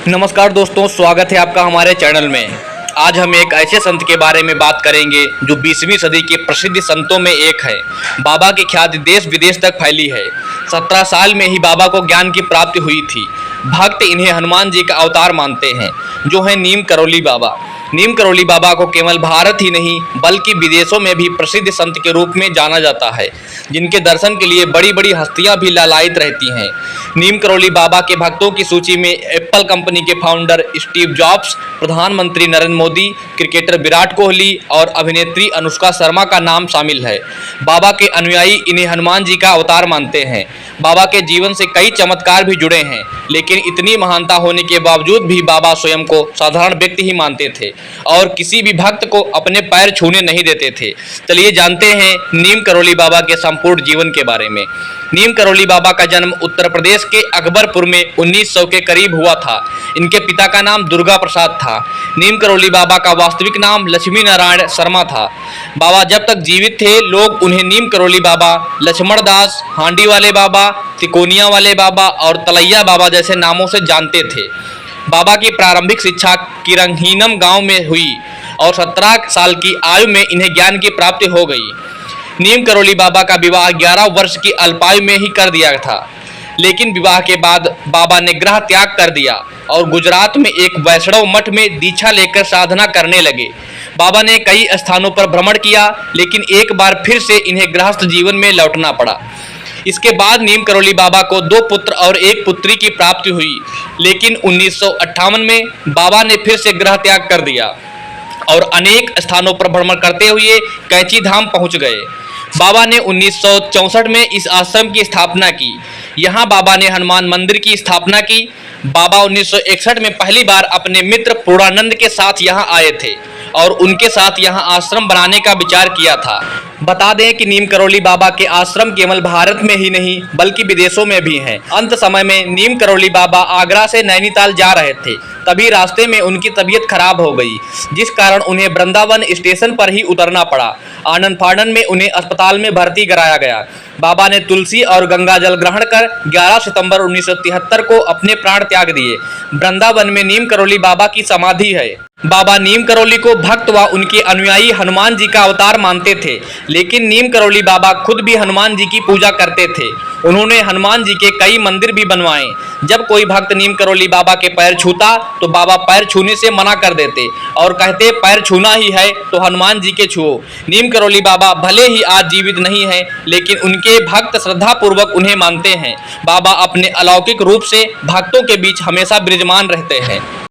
नमस्कार दोस्तों, स्वागत है आपका हमारे चैनल में। आज हम एक ऐसे संत के बारे में बात करेंगे जो 20वीं सदी के प्रसिद्ध संतों में एक है। बाबा की ख्याति देश विदेश तक फैली है। 17 साल में ही बाबा को ज्ञान की प्राप्ति हुई थी। भक्त इन्हें हनुमान जी का अवतार मानते हैं, जो है नीम करौली बाबा। नीम करौली बाबा को केवल भारत ही नहीं बल्कि विदेशों में भी प्रसिद्ध संत के रूप में जाना जाता है, जिनके दर्शन के लिए बड़ी बड़ी हस्तियां भी लालायित रहती हैं। नीम करौली बाबा के भक्तों की सूची में एप्पल कंपनी के फाउंडर स्टीव जॉब्स, प्रधानमंत्री नरेंद्र मोदी, क्रिकेटर विराट कोहली और अभिनेत्री अनुष्का शर्मा का नाम शामिल है। बाबा के अनुयायी इन्हें हनुमान जी का अवतार मानते हैं। बाबा के जीवन से कई चमत्कार भी जुड़े हैं, लेकिन इतनी महानता होने के बावजूद भी बाबा स्वयं को साधारण व्यक्ति ही मानते थे और किसी भी भक्त को अपने पैर छूने नहीं देते थे। चलिए जानते हैं नीम करौली बाबा के संपूर्ण जीवन के बारे में। नीम करौली बाबा का जन्म उत्तर प्रदेश के अकबरपुर में 1900 के करीब हुआ था। इनके पिता का नाम दुर्गा प्रसाद था। नीम करौली बाबा का वास्तविक नाम लक्ष्मी नारायण शर्मा था। बाबा जब तक जीवित थे लोग उन्हें नीम करौली बाबा, लक्ष्मण दास, हांडी वाले बाबा, तिकोनिया वाले बाबा और तलैया बाबा जैसे नामों से जानते थे। बाबा की प्रारंभिक शिक्षा किरंगहीनम गांव में हुई और 17 साल की आयु में इन्हें ज्ञान की प्राप्ति हो गई। नीम करौली बाबा का विवाह 11 वर्ष की अल्पायु में ही कर दिया था, लेकिन विवाह के बाद बाबा ने गृह त्याग कर दिया और गुजरात में एक वैष्णव मठ में दीक्षा लेकर साधना करने लगे। बाबा ने कई स्थानों पर भ्रमण किया, लेकिन एक बार फिर से इन्हें गृहस्थ जीवन में लौटना पड़ा। इसके बाद नीम करौली बाबा को 2 पुत्र और 1 पुत्री की प्राप्ति हुई, लेकिन 1958 में बाबा ने फिर से गृह त्याग कर दिया और अनेक स्थानों पर भ्रमण करते हुए कैंची धाम पहुंच गए। बाबा ने 1964 में इस आश्रम की स्थापना की। यहाँ बाबा ने हनुमान मंदिर की स्थापना की। बाबा 1961 में पहली बार अपने मित्र पूर्णानंद के साथ यहाँ आए थे और उनके साथ यहाँ आश्रम बनाने का विचार किया था। बता दें कि नीम करौली बाबा के आश्रम केवल भारत में ही नहीं बल्कि विदेशों में भी हैं। अंत समय में नीम करौली बाबा आगरा से नैनीताल जा रहे थे, तभी रास्ते में उनकी तबीयत खराब हो गई, जिस कारण उन्हें वृंदावन स्टेशन पर ही उतरना पड़ा। आनन फानन में उन्हें अस्पताल में भर्ती कराया गया। बाबा ने तुलसी और गंगा जल ग्रहण कर 11 सितंबर 1973 को अपने प्राण त्याग दिए। वृंदावन में नीम करौली बाबा की समाधि है। बाबा नीम करौली को भक्त व उनके अनुयायी हनुमान जी का अवतार मानते थे, लेकिन नीम करौली बाबा खुद भी हनुमान जी की पूजा करते थे। उन्होंने हनुमान जी के कई मंदिर भी बनवाए। जब कोई भक्त नीम करौली बाबा के पैर छूता तो बाबा पैर छूने से मना कर देते और कहते, पैर छूना ही है तो हनुमान जी के छुओ। नीम करौली बाबा भले ही आज जीवित नहीं है, लेकिन उनके भक्त श्रद्धापूर्वक उन्हें मानते हैं। बाबा अपने अलौकिक रूप से भक्तों के बीच हमेशा विराजमान रहते हैं।